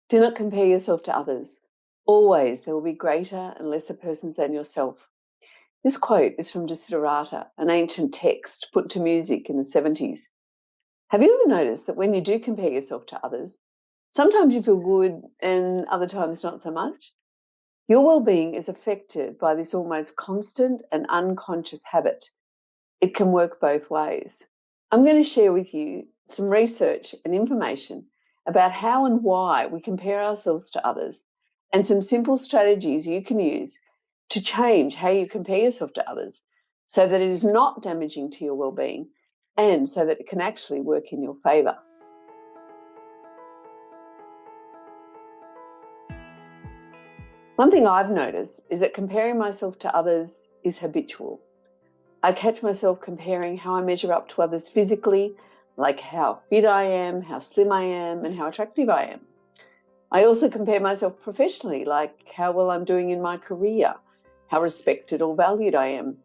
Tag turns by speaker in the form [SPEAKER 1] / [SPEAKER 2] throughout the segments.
[SPEAKER 1] Do not compare yourself to others. Always there will be greater and lesser persons than yourself. This quote is from Desiderata, an ancient text put to music in the 70s. Have you ever noticed that when you do compare yourself to others, sometimes you feel good and other times not so much? Your well-being is affected by this almost constant and unconscious habit. It can work both ways. I'm going to share with you some research and information about how and why we compare ourselves to others, and some simple strategies you can use to change how you compare yourself to others so that it is not damaging to your well-being and so that it can actually work in your favour. One thing I've noticed is that comparing myself to others is habitual. I catch myself comparing how I measure up to others physically, like how fit I am, how slim I am, and how attractive I am. I also compare myself professionally, like how well I'm doing in my career, how respected or valued I am,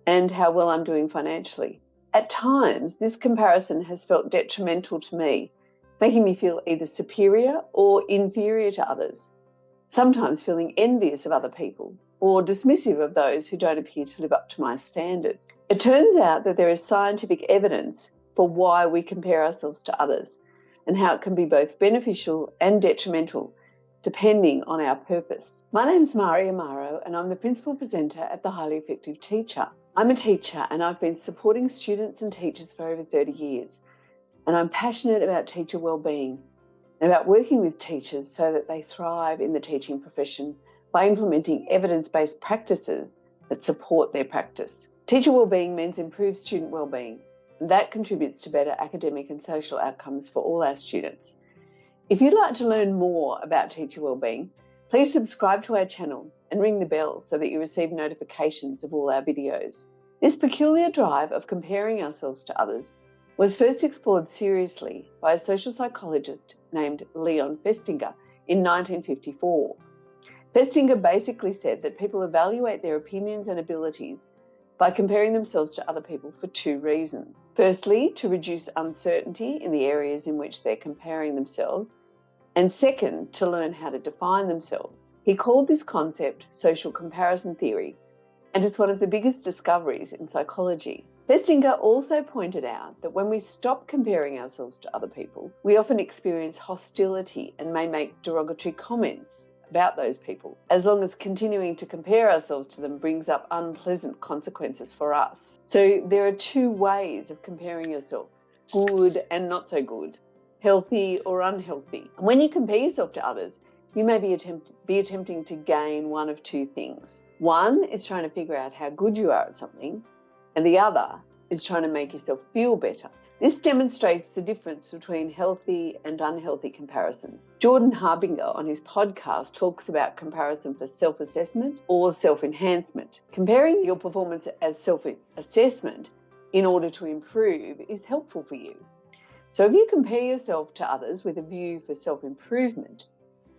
[SPEAKER 1] and how well I'm doing financially. At times, this comparison has felt detrimental to me, making me feel either superior or inferior to others, sometimes feeling envious of other people or dismissive of those who don't appear to live up to my standard. It turns out that there is scientific evidence for why we compare ourselves to others and how it can be both beneficial and detrimental depending on our purpose. My name is Amaro and I'm the principal presenter at The Highly Effective Teacher. I'm a teacher and I've been supporting students and teachers for over 30 years, and I'm passionate about teacher wellbeing and about working with teachers so that they thrive in the teaching profession by implementing evidence-based practices that support their practice. Teacher wellbeing means improved student wellbeing, and that contributes to better academic and social outcomes for all our students. If you'd like to learn more about teacher wellbeing, please subscribe to our channel and ring the bell so that you receive notifications of all our videos. This peculiar drive of comparing ourselves to others was first explored seriously by a social psychologist named Leon Festinger in 1954. Festinger basically said that people evaluate their opinions and abilities by comparing themselves to other people for two reasons. Firstly, to reduce uncertainty in the areas in which they're comparing themselves, and second, to learn how to define themselves. He called this concept social comparison theory, and it's one of the biggest discoveries in psychology. Festinger also pointed out that when we stop comparing ourselves to other people, we often experience hostility and may make derogatory comments about those people, as long as continuing to compare ourselves to them brings up unpleasant consequences for us. So there are two ways of comparing yourself: good and not so good, healthy or unhealthy. And when you compare yourself to others, you may be attempting to gain one of two things. One is trying to figure out how good you are at something, and the other is trying to make yourself feel better. This demonstrates the difference between healthy and unhealthy comparisons. Jordan Harbinger on his podcast talks about comparison for self-assessment or self-enhancement. Comparing your performance as self-assessment in order to improve is helpful for you. So if you compare yourself to others with a view for self-improvement,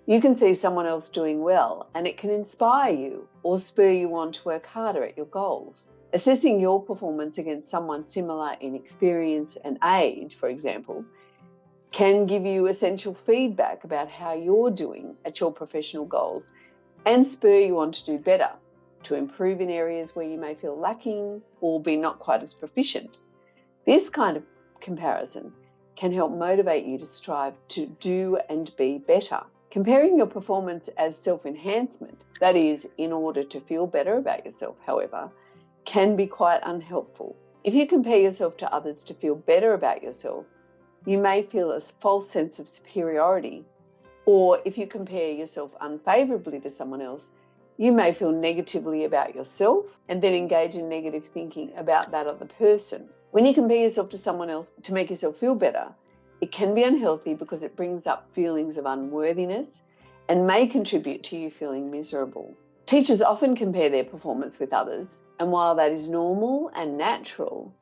[SPEAKER 1] you can see someone else doing well and it can inspire you or spur you on to work harder at your goals. Assessing your performance against someone similar in experience and age, for example, can give you essential feedback about how you're doing at your professional goals and spur you on to do better, to improve in areas where you may feel lacking or be not quite as proficient. This kind of comparison can help motivate you to strive to do and be better. Comparing your performance as self-enhancement, that is, in order to feel better about yourself, however, can be quite unhelpful. If you compare yourself to others to feel better about yourself, you may feel a false sense of superiority, or if you compare yourself unfavorably to someone else, you may feel negatively about yourself and then engage in negative thinking about that other person. When you compare yourself to someone else to make yourself feel better, it can be unhealthy because it brings up feelings of unworthiness and may contribute to you feeling miserable. Teachers often compare their performance with others, and while that is normal and natural,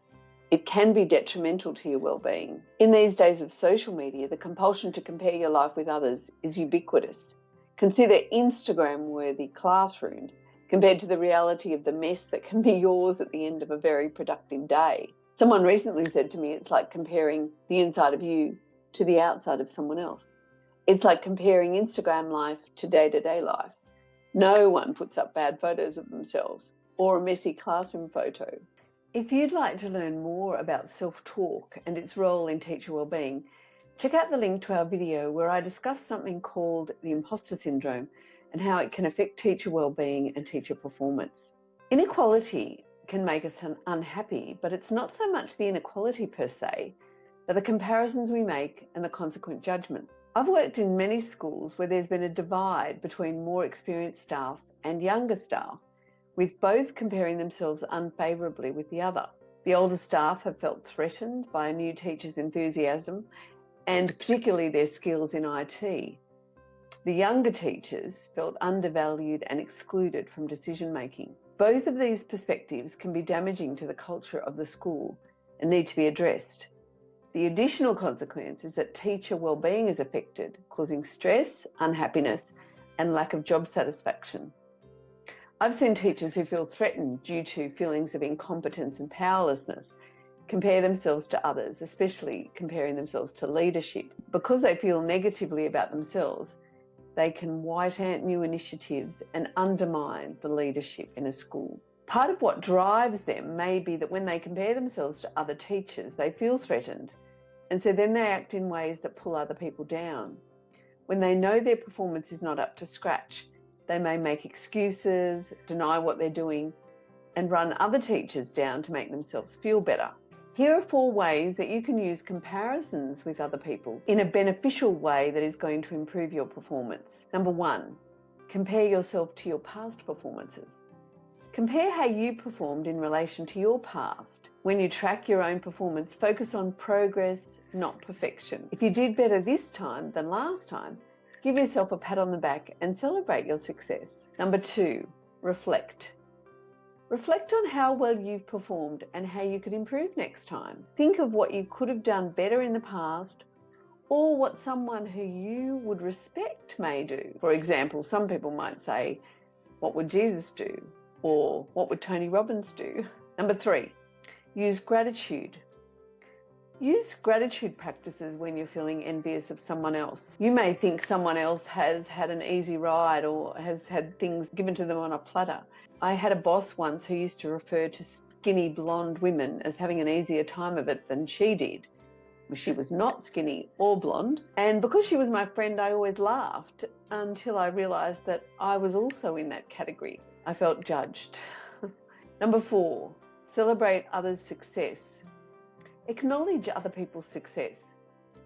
[SPEAKER 1] it can be detrimental to your well-being. In these days of social media, the compulsion to compare your life with others is ubiquitous. Consider Instagram-worthy classrooms compared to the reality of the mess that can be yours at the end of a very productive day. Someone recently said to me, it's like comparing the inside of you to the outside of someone else. It's like comparing Instagram life to day-to-day life. No one puts up bad photos of themselves or a messy classroom photo. If you'd like to learn more about self-talk and its role in teacher wellbeing, check out the link to our video where I discuss something called the imposter syndrome and how it can affect teacher wellbeing and teacher performance. Inequality can make us unhappy, but it's not so much the inequality per se, but the comparisons we make and the consequent judgments. I've worked in many schools where there's been a divide between more experienced staff and younger staff, with both comparing themselves unfavourably with the other. The older staff have felt threatened by a new teacher's enthusiasm and particularly their skills in IT. The younger teachers felt undervalued and excluded from decision making. Both of these perspectives can be damaging to the culture of the school and need to be addressed. The additional consequence is that teacher wellbeing is affected, causing stress, unhappiness, and lack of job satisfaction. I've seen teachers who feel threatened due to feelings of incompetence and powerlessness compare themselves to others, especially comparing themselves to leadership. Because they feel negatively about themselves, they can white ant new initiatives and undermine the leadership in a school. Part of what drives them may be that when they compare themselves to other teachers, they feel threatened, and so then they act in ways that pull other people down. When they know their performance is not up to scratch, they may make excuses, deny what they're doing, and run other teachers down to make themselves feel better. Here are 4 ways that you can use comparisons with other people in a beneficial way that is going to improve your performance. Number 1, compare yourself to your past performances. Compare how you performed in relation to your past. When you track your own performance, focus on progress, not perfection. If you did better this time than last time, give yourself a pat on the back and celebrate your success. Number 2, reflect. Reflect on how well you've performed and how you could improve next time. Think of what you could have done better in the past or what someone who you would respect may do. For example, some people might say, what would Jesus do? Or what would Tony Robbins do? Number 3, use gratitude. Use gratitude practices when you're feeling envious of someone else. You may think someone else has had an easy ride or has had things given to them on a platter. I had a boss once who used to refer to skinny blonde women as having an easier time of it than she did. She was not skinny or blonde, and because she was my friend, I always laughed until I realised that I was also in that category. I felt judged. Number 4, celebrate others' success. Acknowledge other people's success.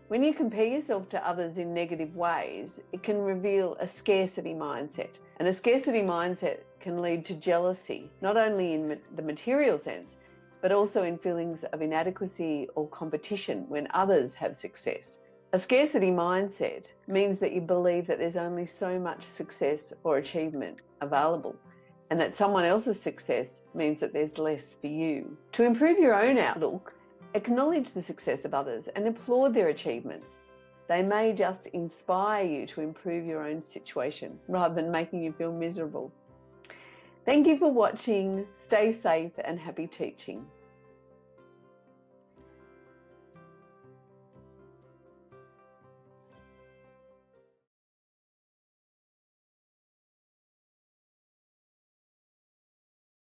[SPEAKER 1] When you compare yourself to others in negative ways, it can reveal a scarcity mindset. And a scarcity mindset can lead to jealousy, not only in the material sense, but also in feelings of inadequacy or competition when others have success. A scarcity mindset means that you believe that there's only so much success or achievement available, and that someone else's success means that there's less for you. To improve your own outlook, acknowledge the success of others and applaud their achievements. They may just inspire you to improve your own situation rather than making you feel miserable. Thank you for watching. Stay safe and happy teaching.